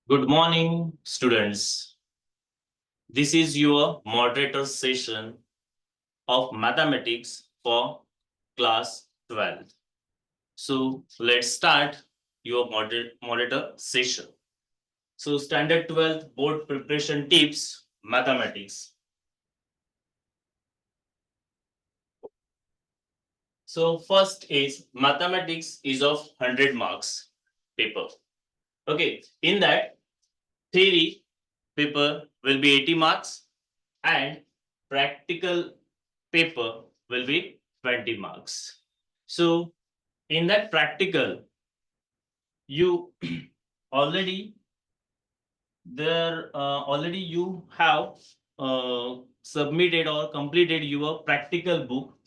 Good morning, students. This is your moderator session of mathematics for class 12. So let's start your moderator session. So standard 12 board preparation tips, mathematics. So first is mathematics is of 100 marks paper. Okay, in that theory paper will be 80 marks and practical paper will be 20 marks. So in that practical, you already already you have submitted or completed your practical book.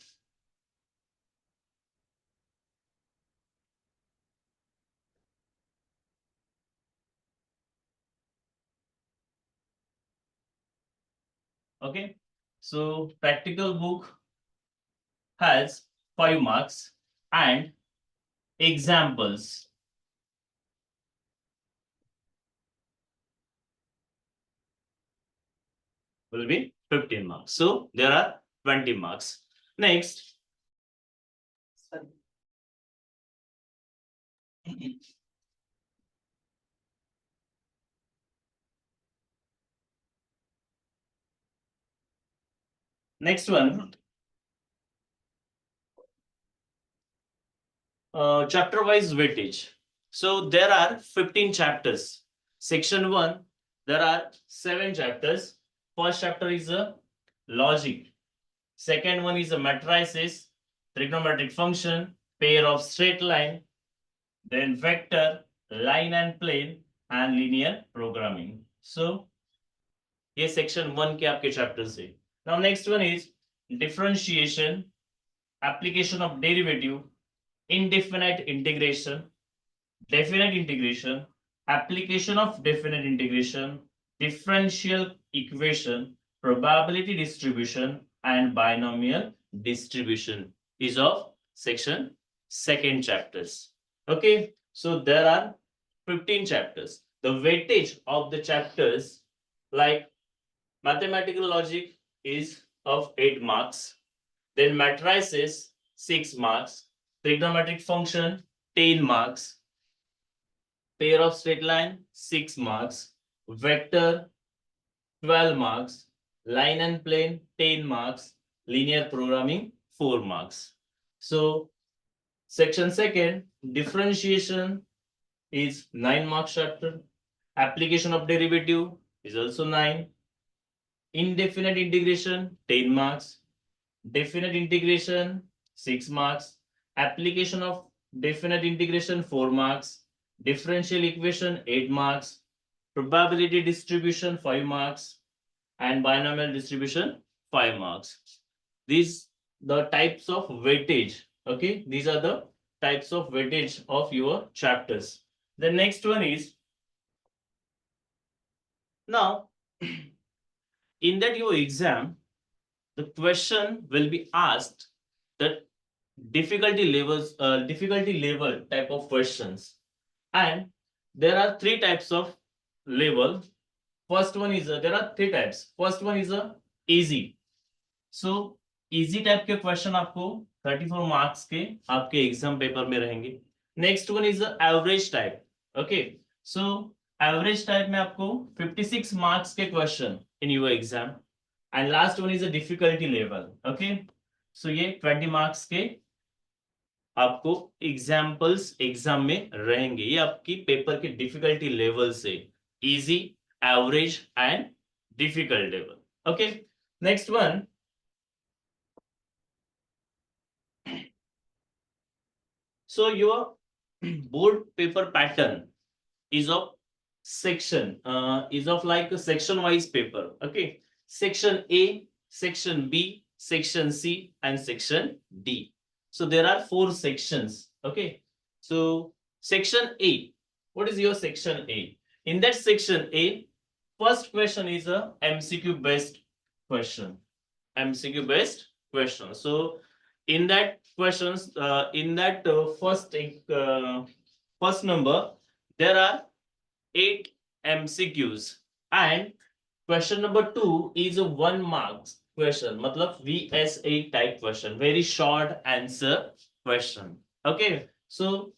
Okay, so practical book has 5 marks and examples will be 15 marks. So there are 20 marks. Next, next one, chapter wise weightage. So there are 15 chapters. Section 1, there are 7 chapters. First chapter is a logic. Second one is a matrices, trigonometric function, pair of straight line, then vector, line and plane, and linear programming. So ये section 1 के आपके chapters है. Now next one is differentiation, application of derivative, indefinite integration, definite integration, application of definite integration, differential equation, probability distribution, and binomial distribution is of section second chapters. Okay, so there are 15 chapters. The weightage of the chapters like mathematical logic is of 8 marks, then matrices 6 marks, trigonometric function 10 marks, pair of straight line 6 marks, vector 12 marks, line and plane 10 marks, linear programming 4 marks. So section second, differentiation is 9 marks chapter, application of derivative is also 9, indefinite integration 10 marks, definite integration 6 marks, application of definite integration 4 marks, differential equation 8 marks, probability distribution 5 marks, and binomial distribution 5 marks. These the types of weightage. Okay, these are the types of weightage of your chapters. The next one is now in that your exam the question will be asked the difficulty level type of questions, and there are three types of level. First one is there are three types. First one is a easy. So easy type के question आपको 34 marks के आपके exam paper में रहेंगे. Next one is average type. Okay, so average type में आपको 56 marks के question in your exam, and last one is a difficulty level. Okay, so ये 20 मार्क्स के आपको एग्जाम्पल्स एग्जाम में रहेंगे. ये आपकी पेपर के डिफिकल्टी लेवल से easy, average and difficult level. Okay, next one, so your board paper pattern is of section, is of like a section wise paper. Okay, section A, section B, section C, and section D. So there are 4 sections. Okay, so section A, what is your section A? In that section A, first question is a MCQ based question. MCQ based question. So in that questions, in that first number, there are 8 MCQs and question number 2 is a 1 marks question, मतलब VSA type question, very short answer question. Okay, so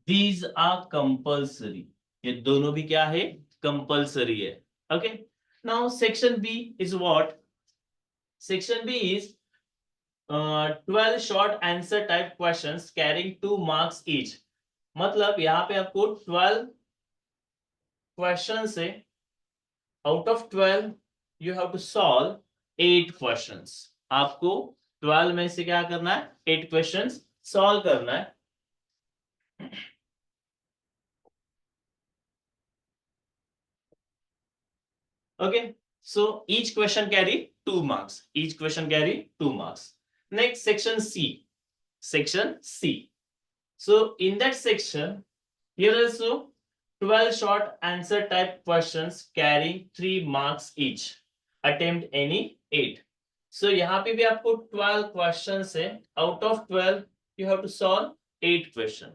these are compulsory. ये दोनों भी क्या है? Compulsory है. Okay, now section B is what? Section B is 12 short answer type questions carrying 2 marks each. मतलब यहाँ पे आपको 12 क्वेश्चन से out of 12 you have to solve 8 questions. आपको 12 में से क्या करना है? 8 क्वेश्चंस सॉल्व करना है. Okay, so each question carry 2 marks. Each question carry 2 marks. Next, section C. Section C. So in that section, here also 12 short answer type questions carrying 3 marks each. Attempt any 8. So यहाँ पे भी आपको 12 questions है. Out of 12, you have to solve 8 question.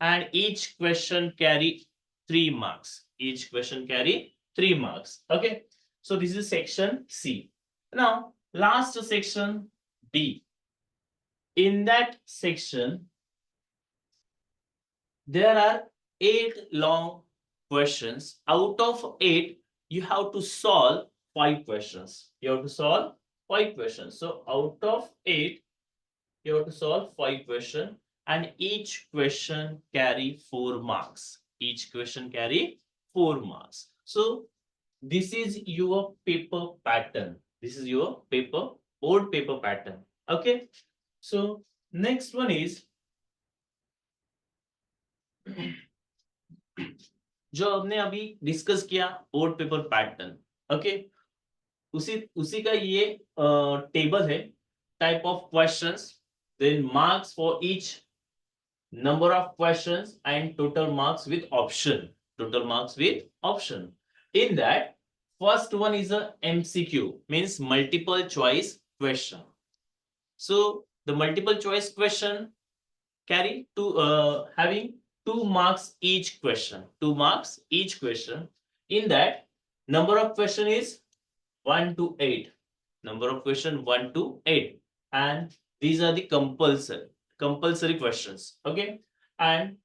And each question carry 3 marks. Each question carry 3 marks. Okay. So this is section C. Now, last section D. In that section, there are 8 long questions. Out of 8, you have to solve 5 questions. You have to solve 5 questions. So out of 8, you have to solve 5 questions, and each question carry 4 marks. Each question carry 4 marks. So this is your paper pattern. This is your paper, old paper pattern. Okay. So next one is जो हमने अभी discuss किया old paper pattern. Okay, उसी का ये table है. Type of questions, then marks for each number of questions and total marks with option. Total marks with option. In that, first one is a MCQ, means multiple choice question. So the multiple choice question carry having 2 marks each question. 2 marks each question. In that, number of question is 1 to 8. Number of question 1 to 8, and these are the compulsory questions. Okay, and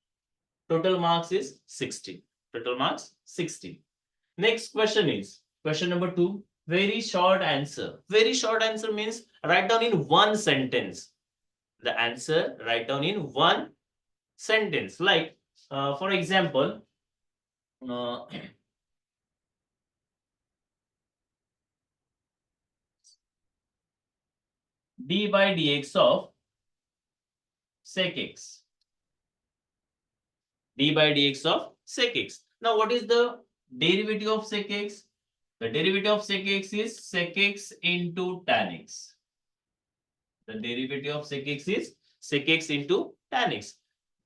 total marks is 60. Total marks 60. Next question is question number 2, very short answer. Very short answer means write down in one sentence the answer. Write down in one sentence, like for example, d by dx of sec x. D by dx of sec x. Now what is the derivative of sec x? The derivative of sec x is sec x into tan x. The derivative of sec x is sec x into tan x.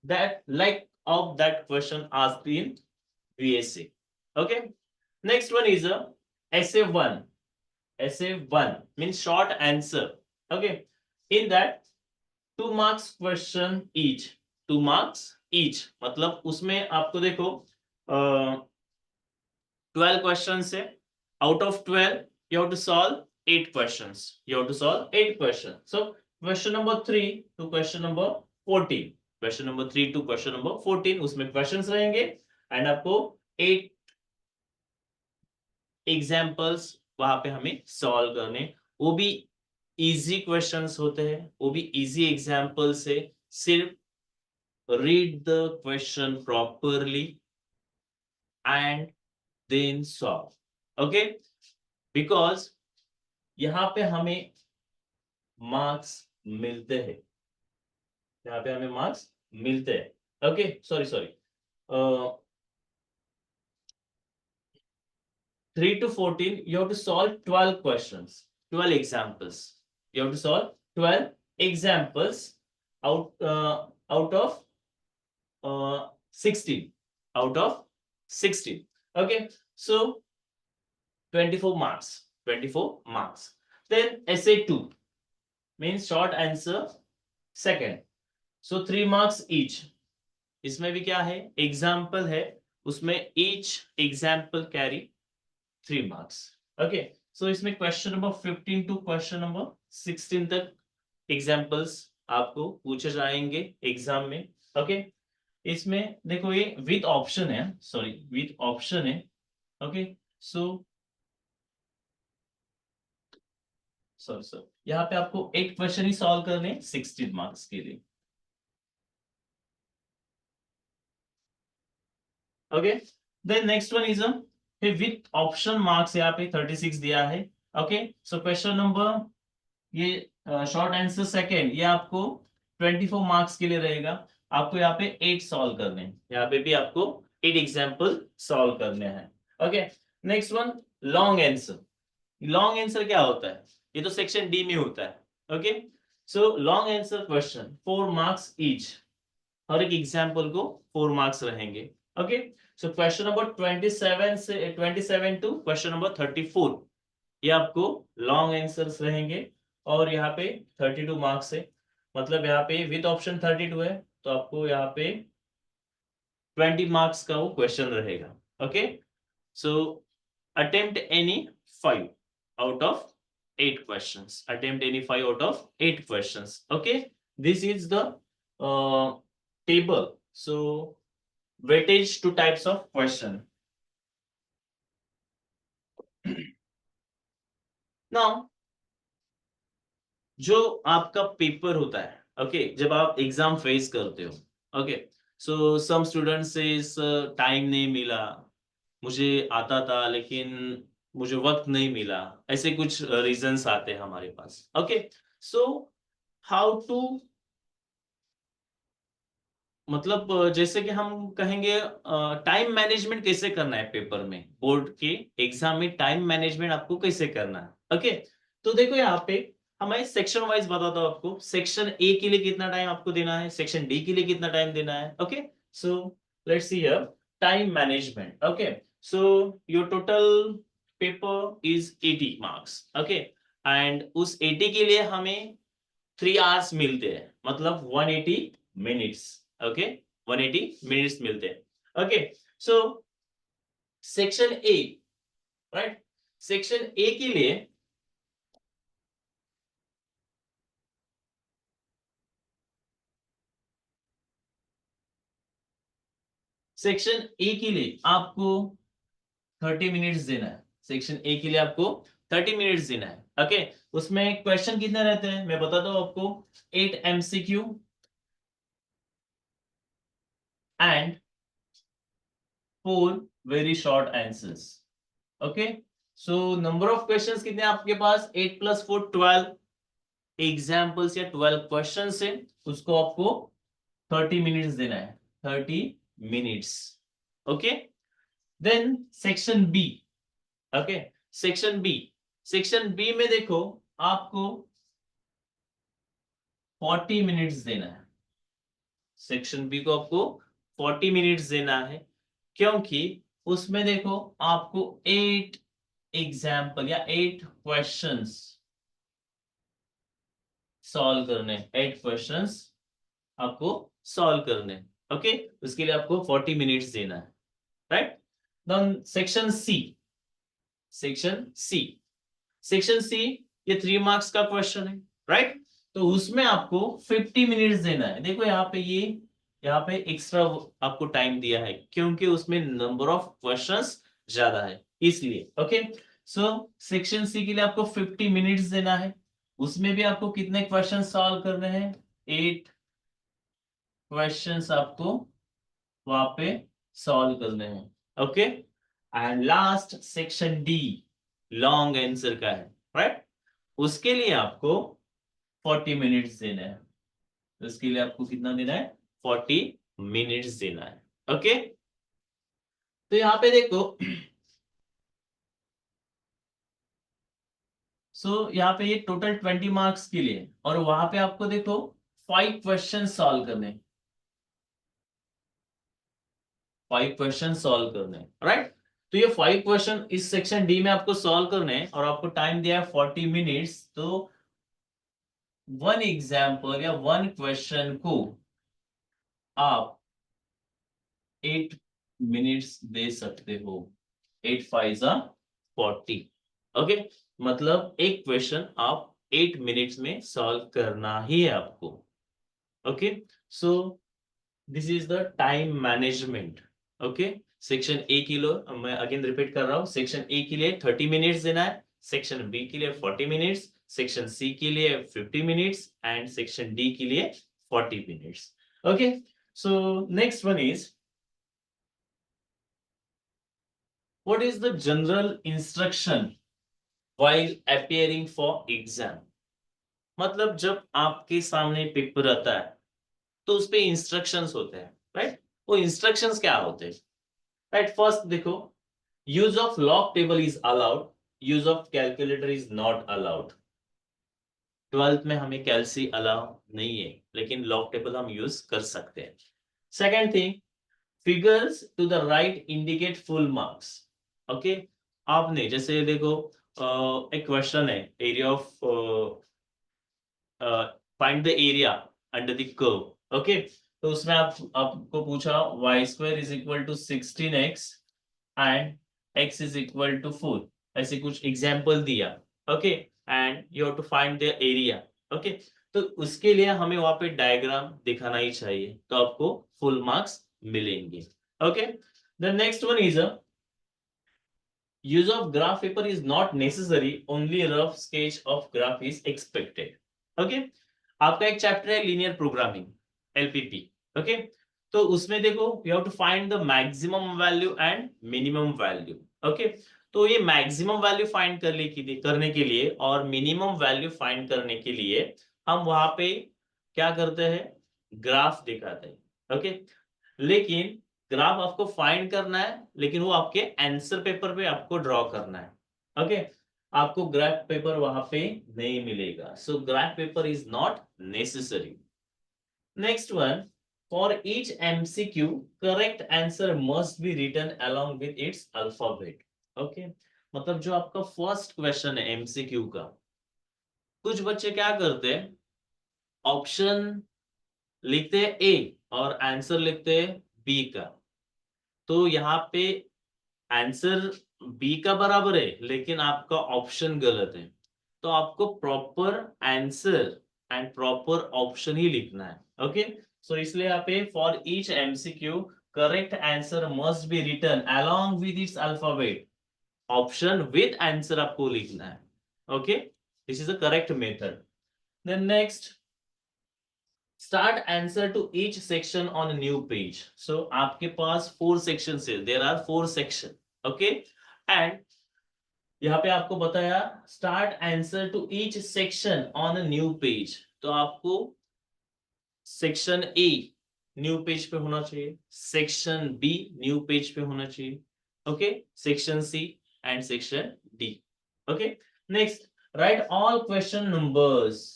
That like of that question asked in VSA. Okay. Next one is a SA1. SA1 means short answer. Okay. In that 2 marks question each. 2 marks each. मतलब उसमें आपको देखो 12 questions है. Out of 12, you have to solve 8 questions. You have to solve 8 questions. So question number 3 to question number 14. Question number 3 to question number 14 उसमें questions रहेंगे, and आपको 8 examples वहां पे हमें सॉल्व करने. वो भी इजी क्वेश्चंस होते हैं, वो भी इजी एग्जाम्पल से. सिर्फ read the question properly and then solve. Okay, because यहाँ पे हमें मार्क्स मिलते हैं. यहाँ पे हमें मार्क्स मिलते हैं. Okay, sorry 3 to 14, you have to solve 12 questions, 12 examples. You have to solve 12 examples out of 16. Out of 16. Okay, so 24 marks. 24 marks. Then SA2 means short answer second. So 3 marks each. इसमें भी क्या है? Example है, उसमें each example carry 3 marks. Okay, so इसमें question number 15 to question number 16 तक examples आपको पूछे जाएंगे एग्जाम में। ओके, इसमें देखो ये विद ऑप्शन है, सॉरी विद ऑप्शन है। ओके, सो सॉरी सर, यहाँ पे आपको 8 क्वेश्चन ही सॉल्व करने 16 मार्क्स के लिए। Okay, then next one is with option marks यहाँ पे 36 दिया है। ओके, सो क्वेश्चन नंबर ये शॉर्ट आंसर सेकेंड, ये आपको 24 मार्क्स के लिए रहेगा। आपको यहाँ पे 8 सॉल्व करने हैं, यहाँ पे भी आपको 8 एग्जाम्पल सॉल्व करने हैं। Okay, next one long answer. Long answer क्या होता है, ये तो सेक्शन डी में होता है। Okay, so long answer question 4 marks each, हर एक एग्जाम्पल को 4 मार्क्स रहेंगे। ओके, सो क्वेश्चन नंबर 27 से 27 टू क्वेश्चन नंबर 34, ये आपको लॉन्ग आंसर्स रहेंगे और यहाँ पे 32 मार्क्स है। मतलब यहाँ पे विद ऑप्शन 32 है, तो आपको यहाँ पे 20 मार्क्स का वो क्वेश्चन रहेगा। Okay, so attempt any 5 out of 8 questions. Attempt any 5 out of 8 questions. Okay, this is the table. So weightage to types of question. Now जो आपका पेपर होता है, ओके, जब आप एग्जाम फेस करते हो, ओके, सो सम स्टूडेंट से टाइम नहीं मिला, मुझे आता था लेकिन मुझे वक्त नहीं मिला, ऐसे कुछ रीजंस आते हैं हमारे पास। ओके, सो हाउ टू, मतलब जैसे कि हम कहेंगे टाइम मैनेजमेंट कैसे करना है पेपर में, बोर्ड के एग्जाम में टाइम मैनेजमेंट आपको कैसे करना है। ओके, तो देखो यहाँ पे हमारे सेक्शन वाइज बताता हूँ आपको, सेक्शन ए के लिए कितना टाइम आपको देना है, सेक्शन डी के लिए कितना टाइम देना है। Okay, so let's see here time management. Okay, so your total paper is 80 marks. Okay, and उस 80 के लिए हमें 3 आवर्स मिलते हैं, मतलब 180 मिनट्स। ओके, 180 मिनट्स मिलते हैं। Okay, so section A, right, section A के लिए सेक्शन ए के लिए आपको 30 मिनट्स देना है। सेक्शन ए के लिए आपको 30 मिनट्स देना है। ओके, उसमें क्वेश्चन कितने रहते हैं मैं बताता हूं आपको, 8 MCQ and 4 very short answers. Okay, so number of questions कितने आपके पास, 8 + 4 12 एग्जाम्पल्स या 12 क्वेश्चन है, उसको आपको 30 मिनट्स देना है, 30 minutes. Okay, then section B. Okay, section B, section B में देखो आपको 40 मिनट्स देना है। सेक्शन बी को आपको 40 मिनट्स देना है, क्योंकि उसमें देखो आपको 8 एग्जाम्पल या 8 क्वेश्चंस सॉल्व करने, 8 क्वेश्चंस आपको सॉल्व करने। ओके, उसके लिए आपको 40 मिनट्स देना है, right. Then section C, section C, section C ये 3 मार्क्स का क्वेश्चन है, राइट। तो उसमें आपको 50 मिनट्स देना है। देखो यहाँ पे ये, यहाँ पे एक्स्ट्रा आपको टाइम दिया है क्योंकि उसमें नंबर ऑफ क्वेश्चंस ज्यादा है, इसलिए। ओके, सो सेक्शन सी के लिए आपको 50 मिनट्स देना है। उसमें भी आपको कितने क्वेश्चन सॉल्व करने हैं, 8 क्वेश्चंस आपको वहां पे सॉल्व करने हैं। Okay, and last section D long answer का है, राइट। उसके लिए आपको 40 मिनट्स देना है। उसके लिए आपको कितना देना है, 40 मिनट्स देना है। ओके, तो यहाँ पे देखो सो यहाँ पे ये टोटल 20 मार्क्स के लिए, और वहां पे आपको देखो 5 क्वेश्चन सॉल्व करने, 5 क्वेश्चन सॉल्व करने, राइट। तो ये 5 क्वेश्चन इस सेक्शन डी में आपको सॉल्व करने हैं और आपको टाइम दिया है 40 मिनट्स। तो 1 एग्जाम्पल या 1 क्वेश्चन को आप 8 मिनट्स दे सकते हो। 8 5 40। ओके, मतलब एक क्वेश्चन आप 8 मिनट्स में सॉल्व करना ही है आपको। Okay, so this is the time management. Okay, section A के लिए मैं अगेन रिपीट कर रहा हूं, सेक्शन ए के लिए 30 मिनट्स देना है, सेक्शन बी के लिए 40 मिनट्स, सेक्शन सी के लिए 50 मिनट्स एंड सेक्शन डी के लिए 40 minutes. Okay, so next one is what is the general instruction while appearing for exam. मतलब जब आपके सामने पेपर आता है तो उस पे इंस्ट्रक्शंस होते हैं, राइट? वो इंस्ट्रक्शंस क्या होते हैं? राइट, फर्स्ट देखो, use of log table is allowed, use of calculator is not allowed. 12th में हमें कैलसी अलाउ नहीं है, लेकिन लॉग टेबल हम यूज कर सकते हैं। Second thing, figures to the right indicate full marks. Okay, आपने जैसे देखो एक क्वेश्चन है, area of find the area under the curve. Okay, तो उसमें आपको पूछा y square is equal to 16x and x is equal to 4, ऐसे कुछ एग्जांपल दिया। Okay, and you have to find the area. Okay, तो उसके लिए हमें वहां पे डायग्राम दिखाना ही चाहिए, तो आपको फुल मार्क्स मिलेंगे। Okay, the next one is use of graph paper is not necessary, only rough sketch of graph is expected. Okay, आपका एक चैप्टर है लीनियर प्रोग्रामिंग, एलपीपी। ओके, तो उसमें देखो you have to find the maximum value and minimum value. Okay, तो ये maximum value find करने के लिए और मिनिमम वैल्यू फाइंड करने के लिए हम वहां पे क्या करते हैं, ग्राफ दिखाते हैं। ओके, लेकिन ग्राफ आपको फाइंड करना है, लेकिन वो आपके आंसर पेपर पे आपको ड्रॉ करना है। ओके, आपको ग्राफ पेपर वहां पे नहीं मिलेगा, so graph paper is not necessary. Next one, for each MCQ correct answer must be written along with its alphabet. Okay, मतलब जो आपका फर्स्ट क्वेश्चन है एमसीक्यू का, कुछ बच्चे क्या करते हैं, ऑप्शन लिखते हैं ए और आंसर लिखते हैं बी का। तो यहाँ पे आंसर बी का बराबर है, लेकिन आपका ऑप्शन गलत है। तो आपको proper answer and proper option ही लिखना है। ओके, सो इसलिए यहाँ पे for each MCQ correct answer must be written along with its alphabet, option with answer आपको लिखना है। Okay, this is the correct method. Then next, start answer to each section on a new page. So आपके पास 4 sections है, there are 4 section. Okay, and यहाँ पे आपको बताया start answer to each section on a new page. तो आपको section a new page पे होना चाहिए, सेक्शन बी न्यू पेज पे होना चाहिए। Okay, section C and section D. Okay, next, write all question numbers,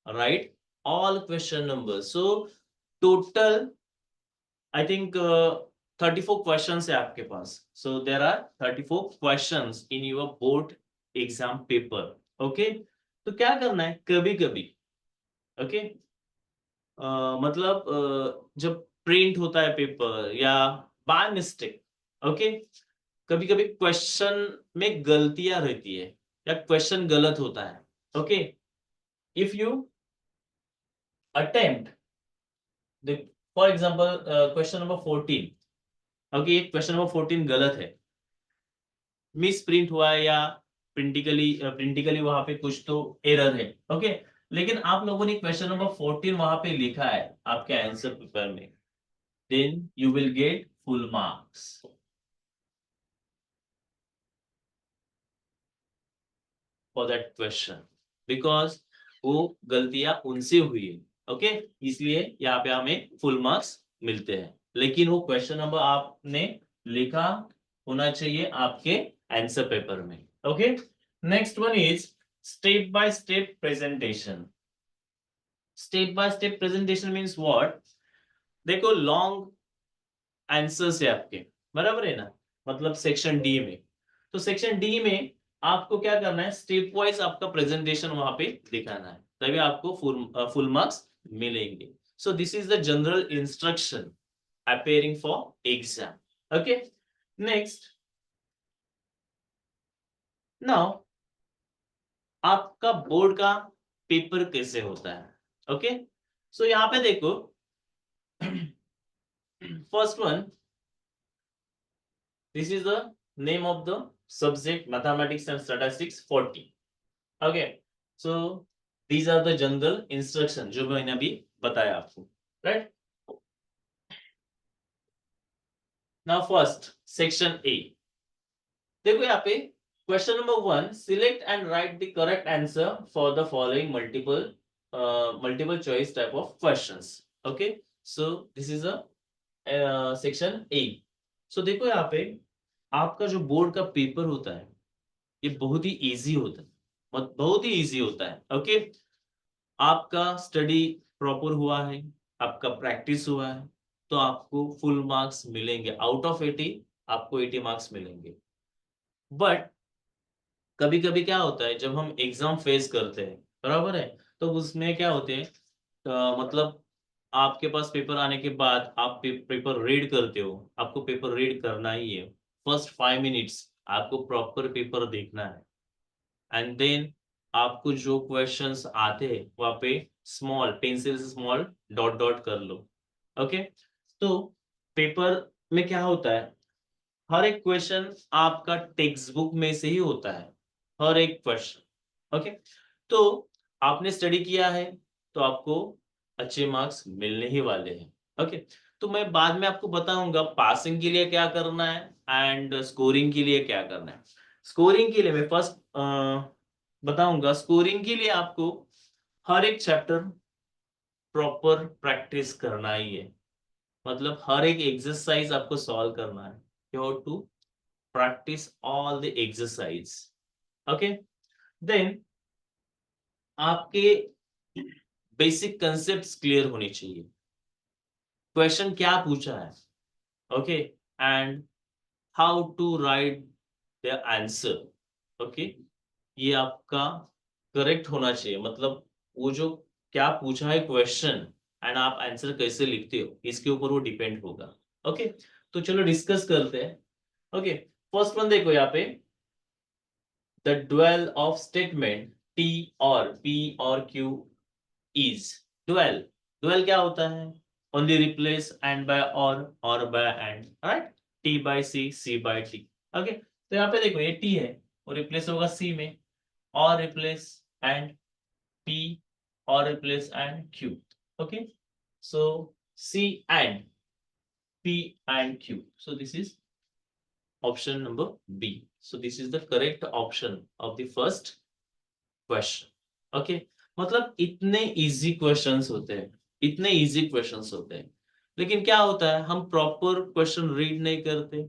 write all question numbers. So total I think 34 questions है आपके पास. So there are 34 questions in your board exam paper. Okay, तो क्या करना है, कभी कभी okay मतलब जब प्रिंट होता है पेपर या बाय मिस्टेक, ओके, कभी कभी क्वेश्चन में गलतियां रहती है या क्वेश्चन गलत होता है। Okay, if you attempt the, for example question number 14, okay, ये क्वेश्चन नंबर 14 गलत है, मिस प्रिंट हुआ है या प्रिंटिकली वहां पे कुछ तो एरर है। ओके, लेकिन आप लोगों ने क्वेश्चन नंबर 14 वहां पे लिखा है आपके आंसर पेपर में, then you will get full marks for that question, because वो गलतियां उनसे हुई है। ओके, इसलिए यहाँ पे हमें फुल मार्क्स मिलते हैं, लेकिन वो क्वेश्चन नंबर आपने लिखा होना चाहिए आपके आंसर पेपर में। Okay, next one is step by step presentation. Step by step presentation means what, देखो लॉन्ग आंसर्स है आपके, बराबर है ना, मतलब सेक्शन डी में, तो सेक्शन डी में आपको क्या करना है, स्टेप वाइज आपका प्रेजेंटेशन वहां पे दिखाना है, तभी आपको फुल मार्क्स मिलेंगे। सो this is the general instruction appearing for exam. Okay, next, now आपका बोर्ड का पेपर कैसे होता है? ओके, सो यहाँ पे देखो, first one, this is the name of the subject mathematics and statistics 40. Okay, so these are the general instruction जो मैंने अभी बताया आपको, right? Now first section A, देखो यहाँ पे question number 1, select and write the correct answer for the following multiple choice type of questions. Okay, so this is a section A. So देखो यहाँ पे आपका जो बोर्ड का पेपर होता है ये बहुत ही इजी होता है, बहुत ही इजी होता है. ओके, आपका स्टडी प्रॉपर हुआ है, आपका प्रैक्टिस हुआ है, तो आपको फुल मार्क्स मिलेंगे. आउट ऑफ 80 आपको 80 मार्क्स मिलेंगे. बट कभी कभी क्या होता है, जब हम एग्जाम फेस करते हैं, बराबर है, तो उसमें क्या होते हैं, मतलब आपके पास पेपर आने के बाद आप पेपर रीड करते हो. आपको पेपर रीड करना ही है. फर्स्ट 5 मिनट्स आपको प्रॉपर पेपर देखना है, एंड देन आपको जो क्वेश्चंस आते हैं वहां पे स्मॉल पेंसिल से स्मॉल डॉट डॉट कर लो. ओके, तो पेपर में क्या होता है, हर एक क्वेश्चन आपका टेक्स्ट बुक में से ही होता है, हर एक क्वेश्चन. ओके, तो आपने स्टडी किया है तो आपको अच्छे मार्क्स मिलने ही वाले हैं. ओके, तो मैं बाद में आपको बताऊंगा पासिंग के लिए क्या करना है एंड स्कोरिंग के लिए क्या करना है. स्कोरिंग के लिए मैं फर्स्ट बताऊंगा. स्कोरिंग के लिए आपको हर एक चैप्टर प्रॉपर प्रैक्टिस करना ही है, मतलब हर एक एक्सरसाइज आपको सॉल्व करना है. You have to practice all the exercise. Okay, then आपके बेसिक कंसेप्ट्स क्लियर होने चाहिए. क्वेश्चन क्या पूछा है, okay, and how to write the answer. Okay, ये आपका करेक्ट होना चाहिए, मतलब वो जो क्या पूछा है क्वेश्चन एंड आप आंसर कैसे लिखते हो इसके ऊपर वो डिपेंड होगा. ओके, तो चलो डिस्कस करते हैं. ओके, फर्स्ट वन देखो यहाँ पे, the dual of statement T or P or Q is. Dual, dual क्या होता है, only replace and by or by and, right? T by C, C by T. Okay, तो यहाँ पे देखो ये T है और रिप्लेस होगा C में, और replace and P or replace and Q. Okay, so C and P and Q, so this is option number B. So this is the correct option of the first question. Okay, मतलब इतने easy questions होते हैं, इतने easy questions होते हैं, लेकिन क्या होता है, हम प्रॉपर क्वेश्चन रीड नहीं करते,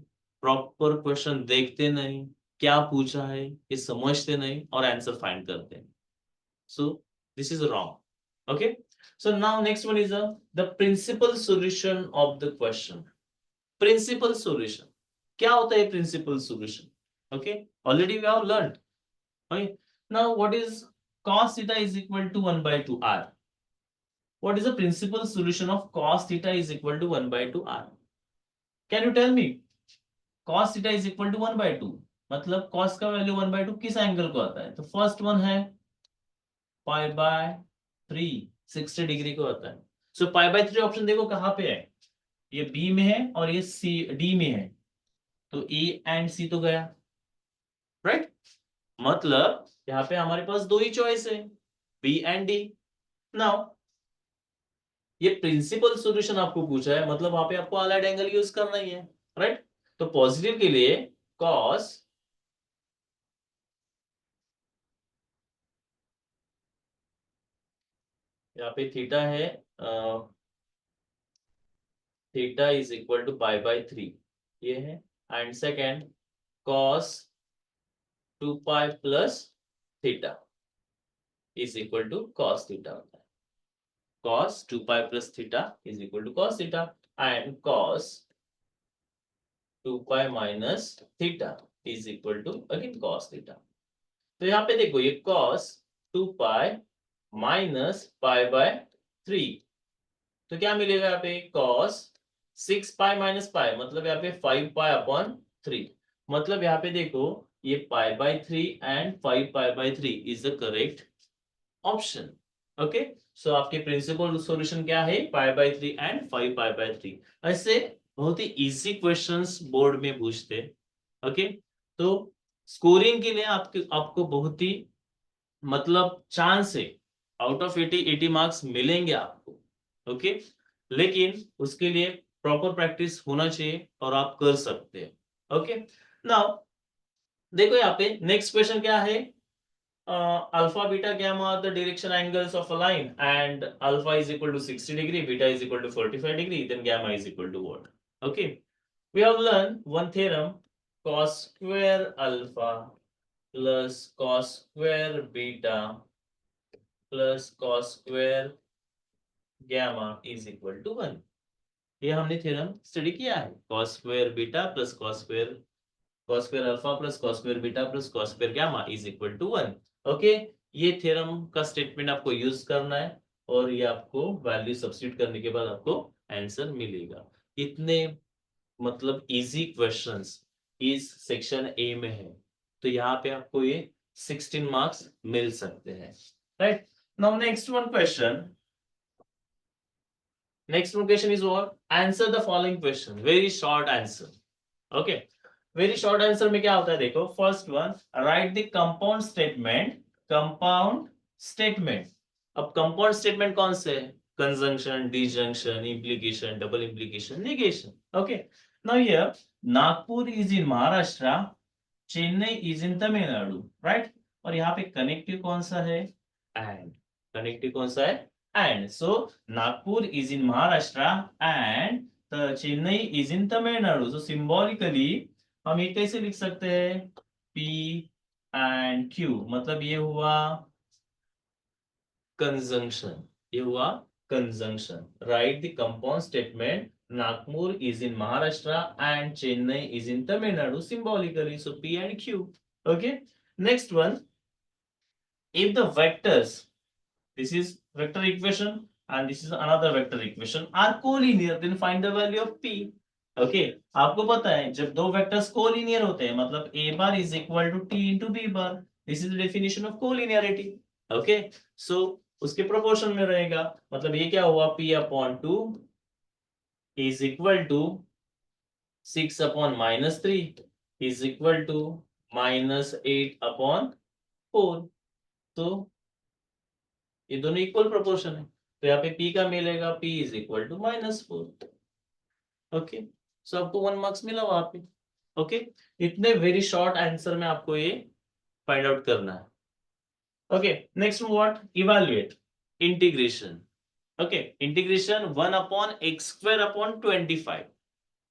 प्रॉपर क्वेश्चन देखते नहीं, क्या पूछा है ये समझते नहीं और आंसर फाइंड करते हैं. So this is wrong. Okay, so now next one is the principal solution of the question. Principal solution क्या होता है, principal solution. Okay, already we have learned. Okay. Now, what is cos theta is equal to 1 by 2 r? What is the principal solution of cos theta is equal to 1 by 2 r? Can you tell me? Cos theta is equal to 1 by 2. मतलब cos का value 1 by 2 किस angle को आता है, तो first one है pi by 3, 60 degree को आता है. सो पाई बाय 3 ऑप्शन देखो कहाँ पे है, ये बी में है और ये सी डी में है, तो ए एंड सी तो गया, राइट? मतलब यहाँ पे हमारे पास दो ही चॉइस है, बी एंड डी. नाउ ये प्रिंसिपल सॉल्यूशन आपको पूछा है, मतलब वहां पे आपको अलाइड एंगल यूज करना ही है, राइट? तो पॉजिटिव के लिए cos यहाँ पे थीटा है, theta is equal to pi by 3 ये है, and second cos 2 pi plus theta is equal to cos theta होता है. cos 2 pi plus theta is equal to cos theta, and cos 2 pi minus theta is equal to again cos theta. तो यहाँ पे देखो ये cos 2 pi minus pi by 3, तो क्या मिलेगा यहाँ पे, cos 6 पाई माइनस पाई मतलब यहाँ पे 5 पाई अपॉन 3, मतलब यहाँ पे देखो ये pi by 3 and 5 pi by 3 is the correct option. Okay, so आपके प्रिंसिपल सॉल्यूशन क्या है, pi by 3 and 5 pi by 3। ऐसे बहुत ही इजी क्वेश्चंस बोर्ड में पूछते हैं। ओके, तो स्कोरिंग के लिए आपको बहुत ही मतलब चांस है, आउट ऑफ 80 मार्क्स मिलेंगे आपको। ओके, लेकिन उसके लिए प्रॉपर प्रैक्टिस होना चाहिए और आप कर सकते हैं। ओके, नाउ देखो यहाँ पे नेक्स्ट क्वेश्चन क्या है, alpha beta gamma are the direction angles of a line and alpha is equal to 60 degree, beta is equal to 45 degree, then gamma is equal to what? Okay, we have learned one theorem, cos square alpha plus cos square beta plus cos square gamma is equal to 1। ये हमने theorem study किया है, cos square beta plus cos square alpha plus cos square beta plus cos square gamma is equal to 1। Okay, ये theorem का statement आपको use करना है और ये आपको वैल्यू सब्स्टिट्यूट करने के बाद आपको आंसर मिलेगा। इतने मतलब इजी क्वेश्चंस इस सेक्शन ए में है, तो यहाँ पे आपको ये 16 मार्क्स मिल सकते हैं, right. Now next one question, next one question is what, answer the following question, very short answer। okay, very short answer में क्या होता है देखो, first one, write the compound statement, compound statement। अब compound statement कौन से है, conjunction, disjunction, implication, double implication, negation। okay, now here Nagpur is in Maharashtra, Chennai is in Tamil Nadu, right, और यहाँ पे connective कौन सा है, and connective कौन सा है, and so Nagpur is in Maharashtra and the Chennai is in Tamil Nadu, so symbolically हम ये कैसे लिख सकते हैं, P and Q, मतलब ये हुआ conjunction, ये हुआ conjunction। Write the compound statement, Nagpur is in Maharashtra and Chennai is in Tamil Nadu symbolically, so P and Q। okay, next one, if the vectors, this is vector equation and this is another vector equation, are collinear, then find the value of P। Okay, आपको पता है जब दो vectors collinear होते हैं मतलब a bar is equal to t into b bar, this is the definition of collinearity. Okay, so उसके proportion में रहेगा, मतलब ये क्या हुआ, p upon 2 is equal to 6 upon minus 3 is equal to minus 8 upon 4। तो ये दोनों इक्वल प्रोपोर्शन है, तो यहाँ पे p का मिलेगा p is equal to -4। Okay, so आपको 1 मार्क्स मिला वहां पे। ओके, इतने वेरी शॉर्ट आंसर में आपको ये फाइंड आउट करना है। Okay, next what, evaluate integration. Okay, integration 1 upon x square upon 25,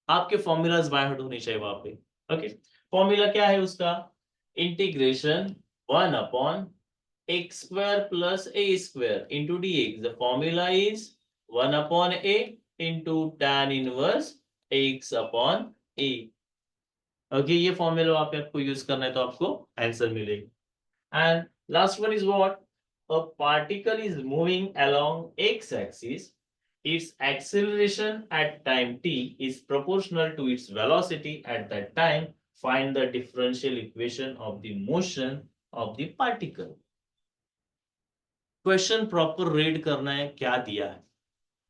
आपके फॉर्मूलाज बाय हार्ट होने चाहिए वहां पे। ओके, फॉर्मूला क्या है उसका, integration 1 upon x square plus a square into dx, the formula is 1 upon a into tan inverse x upon a। Okay, ये formula वहां पे आपको यूज करना है तो आपको आंसर मिलेगा। And last one is what, a particle is moving along x axis, its acceleration at time t is proportional to its velocity at that time, find the differential equation of the motion of the particle। Question proper read करना है क्या दिया है,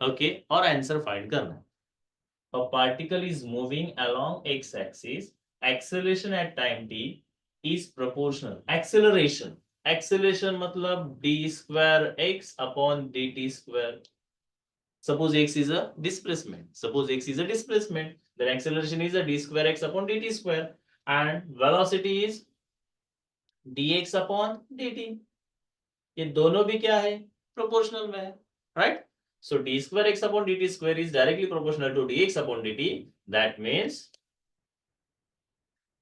okay, और answer find करना है। A particle is moving along x axis, acceleration at time t is proportional, acceleration मतलब d square x upon dt square। Suppose x is a displacement, then acceleration is a d square x upon dt square and velocity is dx upon dt। ये दोनों भी क्या है, proportional में है, right. So d square x upon d t square is directly proportional to d x upon d t, that means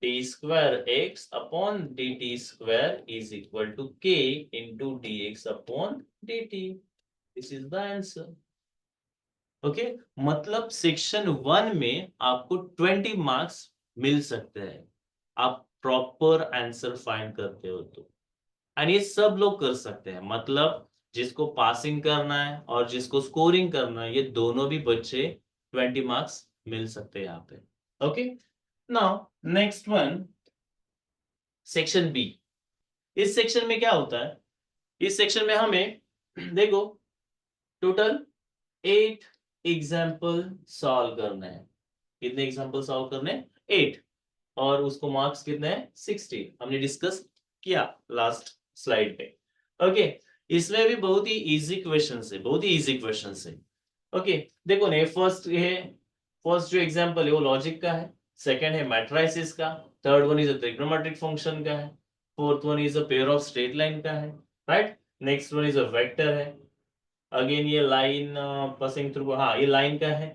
d square x upon d t square is equal to k into d x upon d t, this is the answer. Okay, मतलब section 1 में आपको 20 marks मिल सकते हैं, आप proper answer find करते हो तो। And ये सब लोग कर सकते हैं, मतलब जिसको पासिंग करना है और जिसको स्कोरिंग करना है, ये दोनों भी बच्चे 20 मार्क्स मिल सकते हैं यहाँ पे. Okay, now next one, section B. इस सेक्शन में क्या होता है? इस सेक्शन में हमें देखो टोटल 8 एग्जाम्पल सॉल्व करना है. कितने एग्जाम्पल सॉल्व करने हैं? 8. और उसको मार्क्स कितने हैं? 60. हमने डिस्कस किया लास्ट स्लाइड पे. ओके, इसमें भी बहुत ही इजी क्वेश्चन है, बहुत ही इजी क्वेश्चन है. ओके, देखो ना, फर्स्ट जो एग्जाम्पल है वो लॉजिक का है, सेकंड है मैट्राइसिस का, third one is a trigonometric function का है, fourth one is a pair of straight line का है, right. Next one is a vector है, अगेन ये लाइन पासिंग थ्रू, हाँ ये लाइन का है.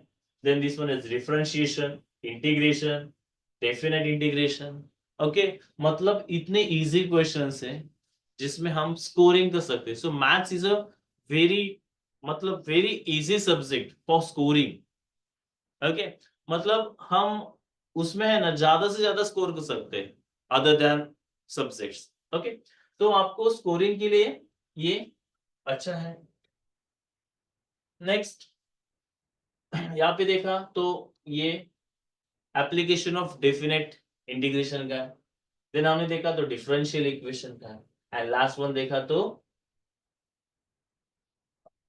Then this one is differentiation, integration, definite integration. Okay, मतलब इतने इजी क्वेश्चंस हैं जिसमें हम स्कोरिंग कर सकते हैं. So maths is a very, मतलब very easy subject for scoring. Okay, मतलब हम उसमें है ना ज्यादा से ज्यादा स्कोर कर सकते हैं अदर देन सब्जेक्ट्स. ओके, तो आपको स्कोरिंग के लिए ये अच्छा है. नेक्स्ट यहाँ पे देखा तो ये एप्लीकेशन ऑफ डेफिनेट इंटीग्रेशन का है. देन हमने देखा तो डिफरेंशियल इक्वेशन का है. एंड लास्ट वन देखा तो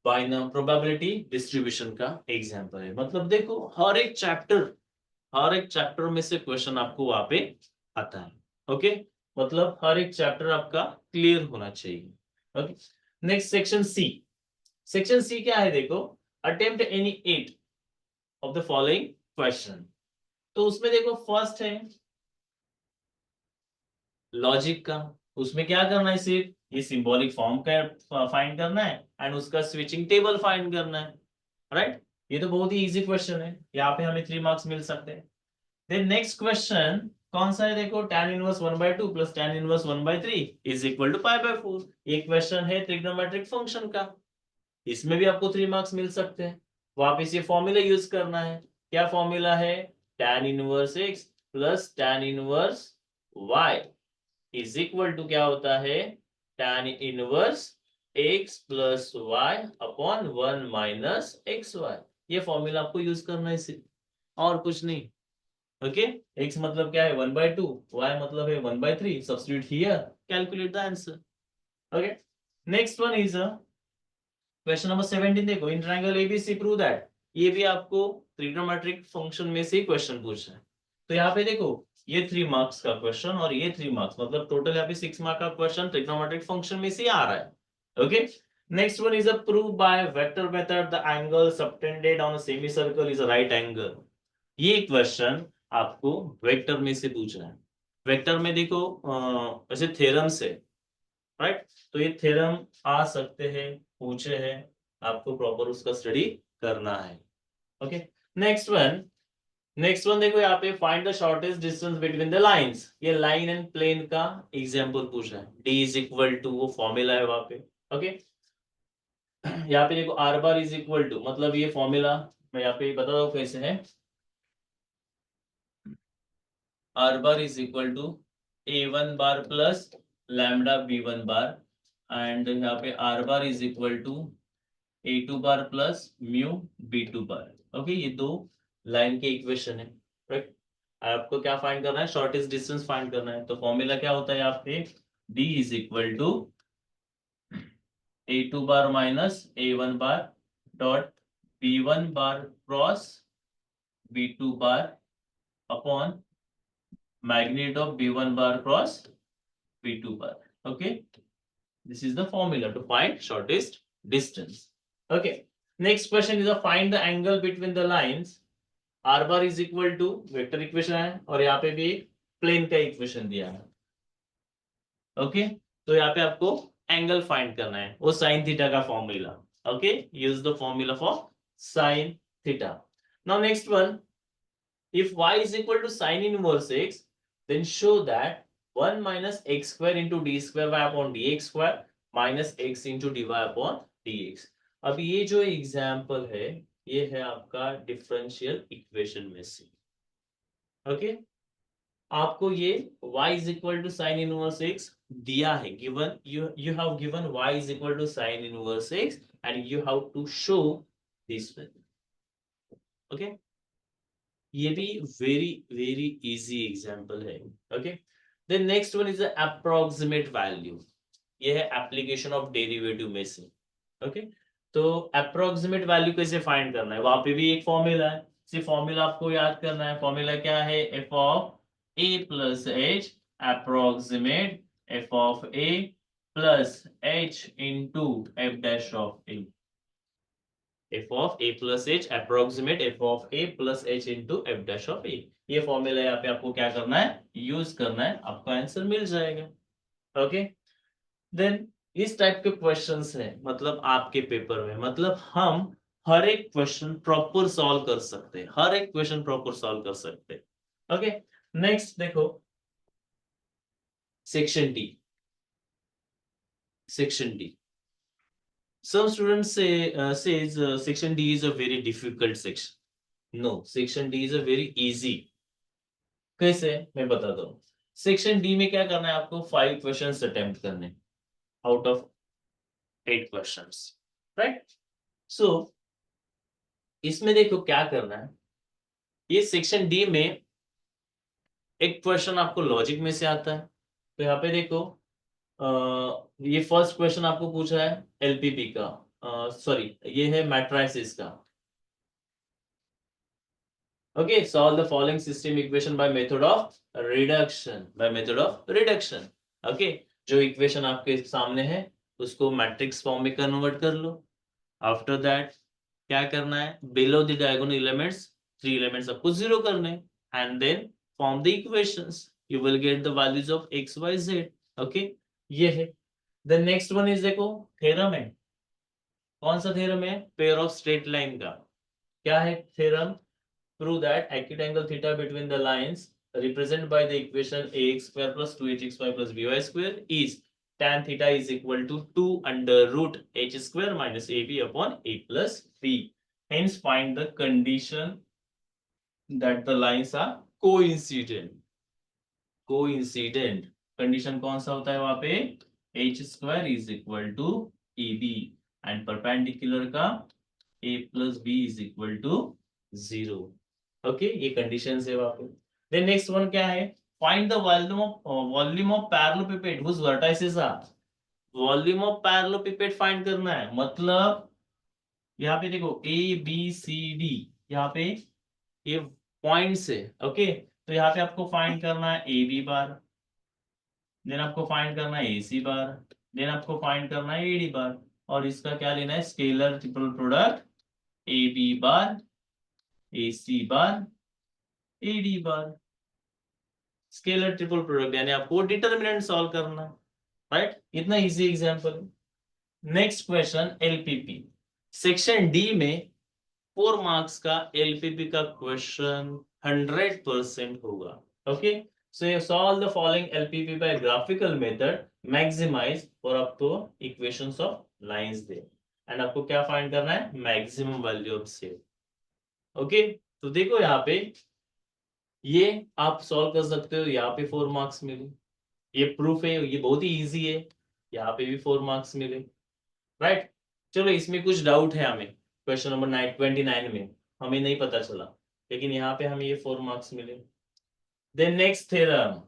बाइनम प्रोबेबिलिटी डिस्ट्रीब्यूशन का एग्जांपल है. मतलब देखो हर एक चैप्टर में से क्वेश्चन आपको वहां पे आता है. ओके, मतलब हर एक चैप्टर आपका क्लियर होना चाहिए. Okay, next section C. Section C क्या है? देखो, attempt any 8 of the following question. तो उसमें देखो फर्स्ट है लॉजिक का. उसमें क्या करना है? सिर्फ ये सिंबॉलिक फॉर्म का फाइंड करना है एंड उसका स्विचिंग टेबल फाइंड करना है, राइट. ये तो बहुत ही इजी क्वेश्चन है, यहाँ पे हमें 3 मार्क्स मिल सकते हैं. देन नेक्स्ट क्वेश्चन कौन सा है? देखो, tan इनवर्स 1/2 प्लस tan inverse 1/3 is equal to π/4. ये क्वेश्चन है ट्रिग्नोमेट्रिक फंक्शन का. इसमें भी आपको 3 मार्क्स मिल सकते हैं. वापस ये फॉर्मूला यूज करना है. क्या फॉर्मूला है? tan inverse x plus tan inverse y is equal to क्या होता है? tan inverse x plus y upon 1 minus xy. ये फॉर्मूला आपको यूज करना है सिर्फ, और कुछ नहीं. ओके, x मतलब क्या है? 1/2, y मतलब है 1/3. Substitute here, calculate the answer. Okay, next one is question number 17. देखो, in triangle ABC prove that. ये भी आपको ट्रिग्नोमेट्रिक फंक्शन में से क्वेश्चन पूछा है. तो यहाँ पे देखो, ये 3 मार्क्स का क्वेश्चन और ये 3 मार्क्स, मतलब टोटल यहाँ पे 6 मार्क का क्वेश्चन ट्रिग्नोमेट्रिक फंक्शन में से आ रहा है. Okay, next one is a prove by vector method the angle subtended on a semi circle is a right angle. ये क्वेश्चन आपको वेक्टर में से पूछ रहा है. वेक्टर में देखो ऐसे थ्योरम से, राइट. तो ये थ्योरम आ सकते हैं, पूछे हैं, आपको प्रॉपर उसका स्टडी करना है. ओके, नेक्स्ट वन देखो, यहाँ पे find the shortest distance between the lines. ये लाइन एंड प्लेन का एग्जांपल पूछा है. d इज इक्वल टू, वो फॉर्मूला है वहां पे. ओके, यहाँ पे देखो r bar is equal to, मतलब ये फॉर्मूला मैं यहाँ पे बता दो कैसे है. r bar is equal to a1 bar plus lambda b1 bar, and यहाँ पे r bar is equal to a2 bar plus mu b2 bar. Okay, ये दो लाइन के इक्वेशन है, राइट. आपको क्या फाइंड करना है? शॉर्टेस्ट डिस्टेंस फाइंड करना है. तो फॉर्मूला क्या होता है यहाँ पे? d is equal to a2 bar minus a1 bar dot b1 bar cross b2 bar upon magnitude of b1 bar cross b2 bar. Okay, this is the formula to find shortest distance. Okay, next question is a find the angle between the lines. r bar is equal to vector equation है और यहाँ पे भी plane का equation दिया है. Okay, तो यहाँ पे आपको एंगल फाइंड करना है, वो साइन थीटा का formula. Okay, use the formula for sine theta. Now next one, if y is equal to sin inverse x, then show that 1 minus x square into d square y upon dx square minus x into dy upon dx. अब ये जो example है, ये है आपका differential equation में से. Okay, आपको ये y is equal to sin inverse x दिया है, given you have given y is equal to sin inverse x and you have to show this one. Okay, ये भी वेरी वेरी इजी एग्जांपल है. Okay, then next one is approximate value. ये है application of derivative में से. Okay, तो approximate value कैसे find करना है, वहां पे भी एक फॉर्मूला है. सिर्फ फॉर्मूला आपको याद करना है. फॉर्मूला क्या है, f of a plus h approximate f of a plus h into f dash of a. F of a plus h approximate f of a plus h into f dash of a. ये formula यहाँ पे आपको क्या करना है, use करना है, आपका आंसर मिल जाएगा. ओके, देन इस टाइप के क्वेश्चंस हैं मतलब आपके पेपर में, मतलब हम हर एक क्वेश्चन प्रॉपर सॉल्व कर सकते हैं, हर एक क्वेश्चन प्रॉपर सॉल्व कर सकते हैं. ओके, नेक्स्ट देखो section D. Section D, some students says section D is a very difficult section. No, section D is a very easy. कैसे, मैं बताता हूँ. सेक्शन डी में क्या करना है आपको, 5 क्वेश्चंस अटेम्प्ट करने आउट ऑफ 8 क्वेश्चंस, राइट. सो इसमें देखो क्या करना है, ये सेक्शन डी में एक क्वेश्चन आपको लॉजिक में से आता है. तो यहाँ पे देखो ये फर्स्ट क्वेश्चन आपको पूछा है एलपीपी का, सॉरी ये है मैट्राइसिस का. Okay, solve the following system equation by method of reduction. By method of reduction. Okay, जो इक्वेशन आपके सामने है उसको मैट्रिक्स फॉर्म में कन्वर्ट कर लो. आफ्टर दैट क्या करना है, below the diagonal elements 3 elements आपको जीरो करने हैं, and then form the equations. You will get the values of X Y Z. Okay, ये है. द नेक्स्ट वन इज देखो थ्योरम है. कौन सा थ्योरम है, पेयर ऑफ स्ट्रेट लाइन का. क्या है theorem, prove that acute angle theta between the lines represented by the equation ax square plus 2hxy plus by square is tan theta is equal to 2 under root h square minus ab upon a plus b. Hence find the condition that the lines are coincident. Coincident condition कौन सा होता है वहां पे, h square is equal to ab and perpendicular का a plus b is equal to 0. Okay, ये conditions है वहां पे. देन नेक्स्ट वन क्या है, find the volume of parallelepiped whose vertices are. Volume of parallelepiped find करना है, मतलब यहाँ पे देखो ए बी सी डी, यहाँ पे ये पॉइंट्स है. ओके, तो यहाँ पे आपको फाइंड करना है ए बी बार, देन आपको फाइंड करना है ए सी बार, देन आपको फाइंड करना है ए डी बार, और इसका क्या लेना है, scalar triple product A B bar A C bar A D bar. Scalar triple product यानी आपको डिटरमिनेंट सॉल्व करना, राइट. इतना easy example. Next question LPP. Section D में 4 मार्क्स का एलपीपी का क्वेश्चन 100% होगा. Okay, so solve the following LPP by graphical method, maximise और आपको इक्वेशंस ऑफ लाइंस दे, एंड आपको क्या फाइंड करना है, maximum value of save. Okay, तो देखो यहाँ पे ये आप सॉल्व कर सकते हो, यहाँ पे 4 मार्क्स मिले. ये प्रूफ है, ये बहुत ही इजी है, यहाँ पे भी 4 मार्क्स मिले, राइट. चलो इसमें कुछ डाउट है हमें, क्वेश्चन नंबर 29 में हमें नहीं पता चला, लेकिन यहाँ पे हमें ये 4 मार्क्स मिले. Then next theorem,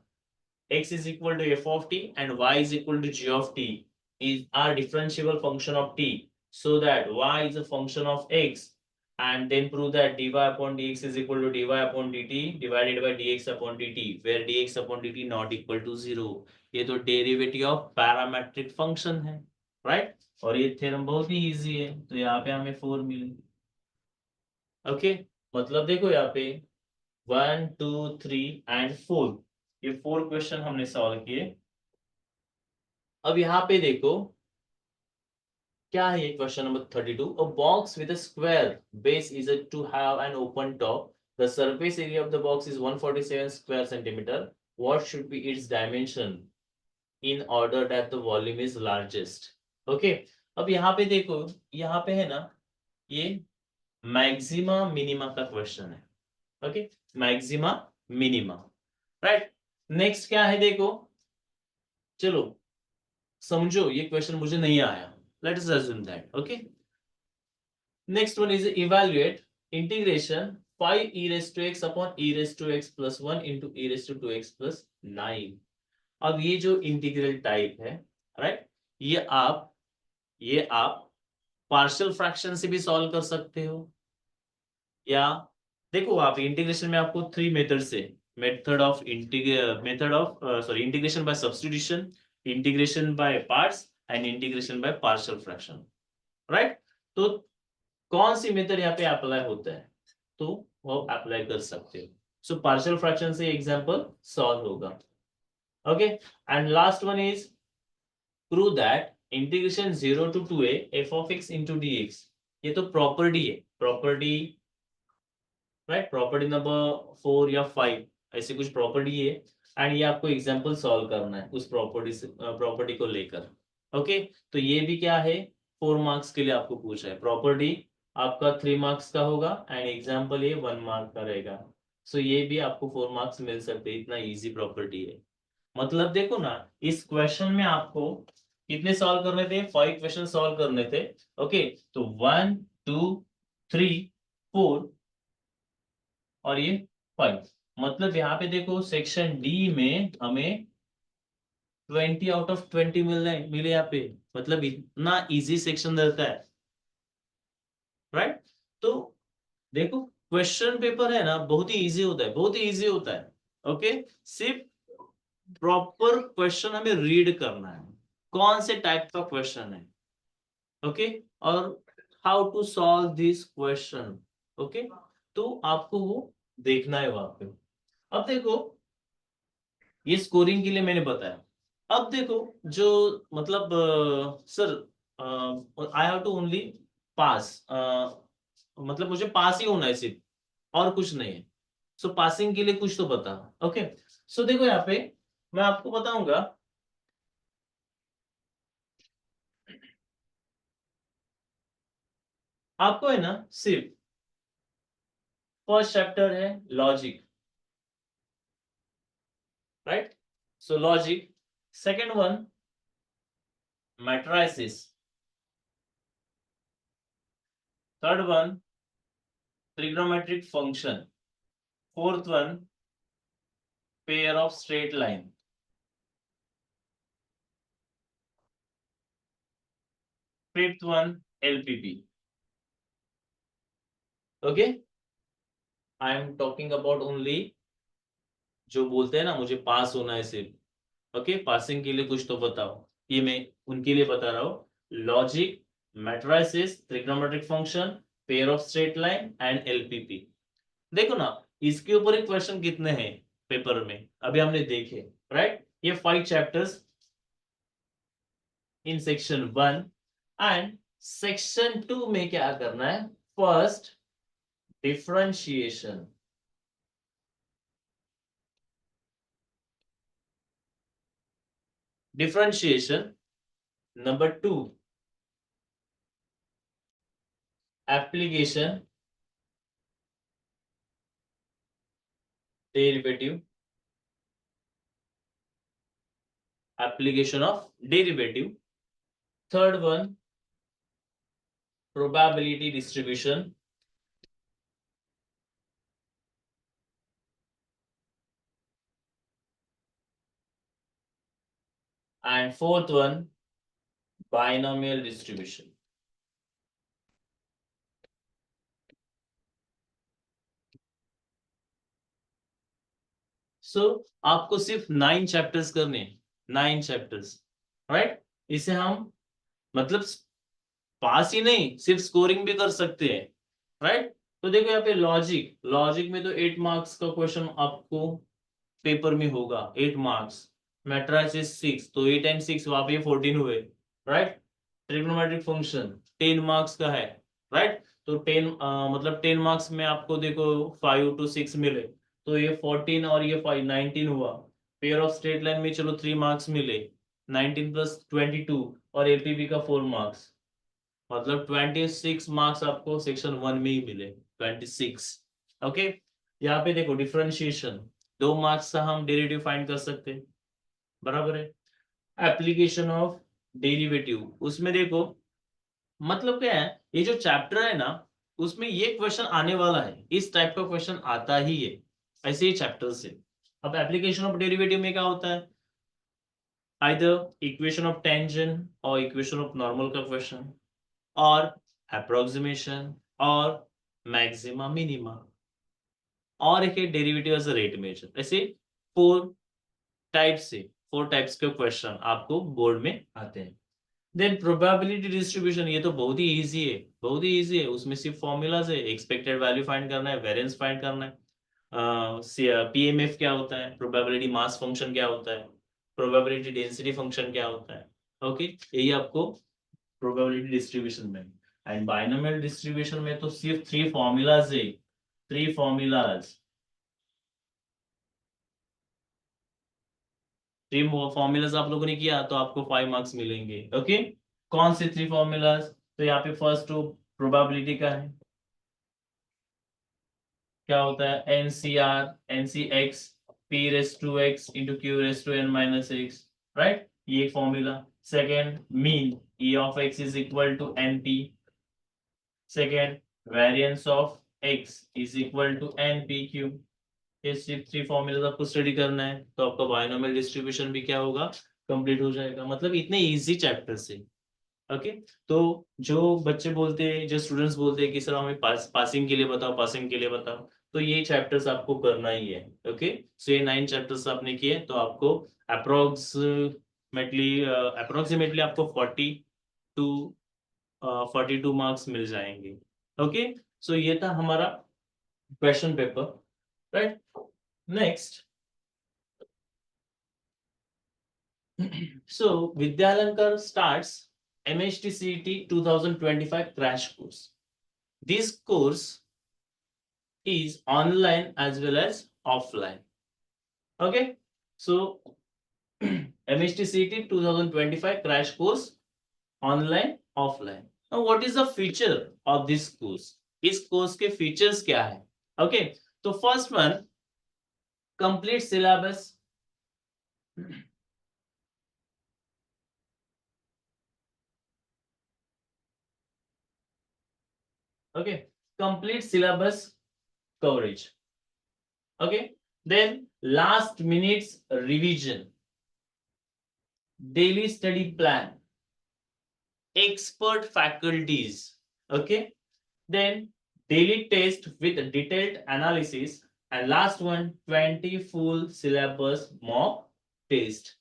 x is equal to f of t and y is equal to g of t is are differentiable function of t, so that y is a function of x, and then prove that dy upon dx is equal to dy upon dt divided by dx upon dt, where dx upon dt not equal to 0. ये तो derivative of parametric function है, right. और ये theorem बहुत ही easy है, तो यहाँ पे हमें 4 मिले. ओके, मतलब देखो यहाँ पे 1 2 3 एंड 4, ये 4 क्वेश्चन हमने सॉल्व किए. अब यहाँ पे देखो क्या है, ये question number 32. A box with a square base is to have an open top. The surface area of the box is 147 square centimetre. What should be its dimension in order that the volume is largest. Okay, अब यहाँ पे देखो, यहाँ पे है ना ये maxima minima का क्वेश्चन है. Okay, maxima minima, right. Next क्या है देखो, चलो समझो ये क्वेश्चन मुझे नहीं आया, let us assume that. Okay, next one is evaluate integration 5 e raised to x upon e raised to x plus 1 into e raised to 2x plus 9। अब ये जो इंटीग्रल टाइप है, राइट, ये आप पार्शियल फ्रैक्शन से भी solve कर सकते हो, या देखो आप इंटीग्रेशन में आपको 3 मेथड से, integration by substitution, integration by parts and integration by partial fraction, right. तो कौन सी मेथड यहाँ पे अप्लाई होता है, तो वो अप्लाई कर सकते हो। सो पार्शियल फ्रैक्शन से एग्जांपल सॉल्व होगा। Okay, and last one is prove that integration 0 to 2a f of x into dx, ये तो प्रॉपर्टी है, प्रॉपर्टी, राइट, प्रॉपर्टी नंबर 4 या 5 ऐसे कुछ प्रॉपर्टी है, एंड ये आपको एग्जांपल सॉल्व करना है उस प्रॉपर्टी से, प्रॉपर्टी को लेकर। ओके, तो ये भी क्या है, 4 मार्क्स के लिए आपको पूछा है। प्रॉपर्टी आपका 3 मार्क्स का होगा एंड एग्जांपल ये 1 मार्क का रहेगा। सो ये भी आपको 4 मार्क्स मिल सकते हैं, इतना इजी प्रॉपर्टी है। मतलब देखो ना, इस क्वेश्चन में आपको कितने सॉल्व करने थे, 5 क्वेश्चन सॉल्व करने थे। ओके, तो 1 2 3 4 और ये 5, मतलब यहाँ पे देखो सेक्शन डी में हमें 20 आउट ऑफ 20 मिले यहाँ पे, मतलब इतना इजी सेक्शन रहता है, राइट। तो देखो क्वेश्चन पेपर है ना, बहुत ही इजी होता है, बहुत ही इजी होता है। ओके, सिर्फ प्रॉपर क्वेश्चन हमें रीड करना है, कौन से टाइप का क्वेश्चन है, ओके, और how to solve this question. Okay, तो आपको वो देखना है वहां पे। अब देखो, ये स्कोरिंग के लिए मैंने बताया। अब देखो जो, मतलब sir I have to only pass, मतलब मुझे पास ही होना है सिर्फ, और कुछ नहीं है। सो पासिंग के लिए कुछ तो बता। ओके, सो देखो यहाँ पे मैं आपको बताऊंगा, आपको है ना सिर्फ फर्स्ट चैप्टर है logic, right, so logic, second one matrices, third one trigonometric function, fourth one pair of straight line, fifth one LPP। okay, I am talking about only जो बोलते हैं ना मुझे पास होना है सिर्फ। ओके, पासिंग के लिए कुछ तो बताओ, ये मैं उनके लिए बता रहा हूँ। Logic, matrices, trigonometric function, pair of straight line and LPP. देखो ना, इसके ऊपर एक क्वेश्चन कितने हैं पेपर में, अभी हमने देखे, राइट। ये 5 chapters in section 1 and section 2 में क्या करना है, first differentiation, number 2 application, derivative, application of derivative, third one probability distribution, and fourth one binomial distribution। सो आपको सिर्फ 9 चैप्टर्स करने, 9 चैप्टर्स, राइट। इसे हम मतलब पास ही नहीं, सिर्फ स्कोरिंग भी कर सकते हैं, राइट। तो देखो यहाँ पे लॉजिक, लॉजिक में तो 8 मार्क्स का क्वेश्चन आपको पेपर में होगा, 8 मार्क्स। मैट्रिसेस 6, तो 8 एंड 6 वहां पे 14 हुए, राइट। ट्रिग्नोमेट्रिक फंक्शन 10 मार्क्स का है, राइट। तो 10 मतलब 10 मार्क्स में आपको देखो 5 to 6 मिले, तो ये 14 और ये 5 19 हुआ। पेयर ऑफ स्ट्रेट लाइन में चलो 3 मार्क्स मिले, 19 प्लस 22, और एलपीपी का 4 मार्क्स, मतलब 26 मार्क्स आपको सेक्शन 1 में ही मिले, 26। ओके, यहाँ पे देखो डिफरेंशिएशन 2 मार्क्स का हम डेरिवेटिव फाइंड कर सकते हैं, बराबर है। एप्लीकेशन ऑफ डेरिवेटिव, उसमें देखो मतलब क्या है, ये जो चैप्टर है ना, उसमें ये क्वेश्चन आने वाला है, इस टाइप का क्वेश्चन आता ही है, ऐसे ही चैप्टर से। अब एप्लीकेशन ऑफ डेरिवेटिव में क्या होता है, आइदर इक्वेशन ऑफ टेंजेंट और इक्वेशन ऑफ नॉर्मल का क्वेश्चन, और अप्रोक्सीमेशन, और मैक्सिमा मिनिमा, और एक है derivative as a rate measure. ऐसे फोर फोर टाइप्स के क्वेश्चन आपको बोर्ड में आते हैं। देन प्रोबेबिलिटी डिस्ट्रीब्यूशन, ये तो बहुत ही इजी है, बहुत ही इजी है। उसमें सिर्फ फॉर्मूलाज है, एक्सपेक्टेड वैल्यू फाइंड करना है, वेरिएंस फाइंड करना है, पीएमएफ क्या होता है, प्रोबेबिलिटी मास फंक्शन क्या होता है, प्रोबेबिलिटी डेंसिटी फंक्शन क्या होता है। ओके, यही आपको प्रोबेबिलिटी डिस्ट्रीब्यूशन में। एंड बाइनोमियल डिस्ट्रीब्यूशन में तो सिर्फ थ्री फॉर्मूलाज है, थ्री फॉर्मूलाज, थ्री फॉर्मूलाज आप लोगों ने किया तो आपको 5 मार्क्स मिलेंगे। ओके, कौन से थ्री फॉर्मूलाज, तो यहाँ पे फर्स्ट तो प्रोबेबिलिटी का है, क्या होता है, N C X P raise to X into Q raise to N minus X, right, ये एक formula. Second, mean E of X is equal to N P. Second, variance of X is equal to N P Q. ये सिर्फ three formula आपको study करना है, तो आपका binomial distribution भी क्या होगा, कंप्लीट हो जाएगा। मतलब इतने इजी चैप्टर से। ओके, तो जो बच्चे बोलते हैं, जो स्टूडेंट्स बोलते हैं कि सर हमें पासिंग के लिए बताओ, पासिंग के लिए बताओ, तो ये चैप्टर्स आपको करना ही है। ओके, सो ये 9 चैप्टर्स आपने किए तो आपको अप्रोक्सीमेटली आपको 42 मार्क्स मिल जाएंगे। ओके, सो ये था हमारा question paper, right. Next, so Vidyalankar starts MHT CET 2025 crash course. This course is online as well as offline. Okay, so MHT CET 2025 crash course, online, offline. Now, what is the feature of this course? इस course के features क्या है? Okay, तो first one, complete syllabus. Okay, complete syllabus coverage. Okay, then last minute's revision, daily study plan, expert faculties. Okay, then daily test with detailed analysis, and last one, 20 full syllabus mock test.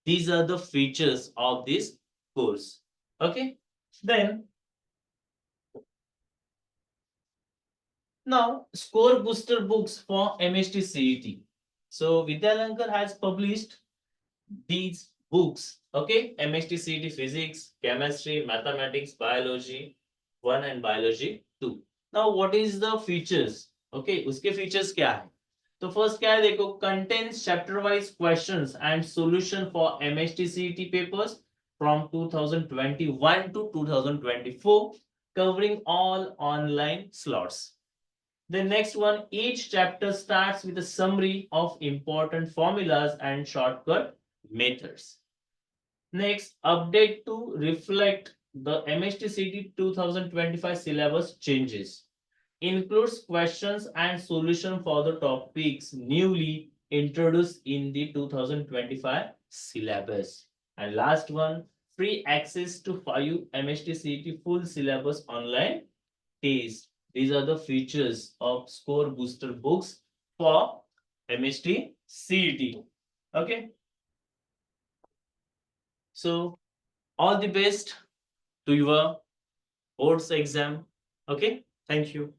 These are the features of this course. Okay, then now score booster books for MHT CET. So Vidyalankar has published these books, okay, MHT CET physics, chemistry, mathematics, biology 1 and biology 2. Now what is the features, okay, उसके features क्या है? तो first क्या है देखो, contains chapter wise questions and solution for MHT CET papers from 2021 to 2024, covering all online slots. The next one, each chapter starts with a summary of important formulas and shortcut methods. Next, update to reflect the MHT CET 2025 syllabus changes. Includes questions and solution for the topics newly introduced in the 2025 syllabus. And last one, free access to 5 MHT CET full syllabus online test. These are the features of score booster books for MHT CET. Okay. So all the best to your boards exam. Okay. Thank you.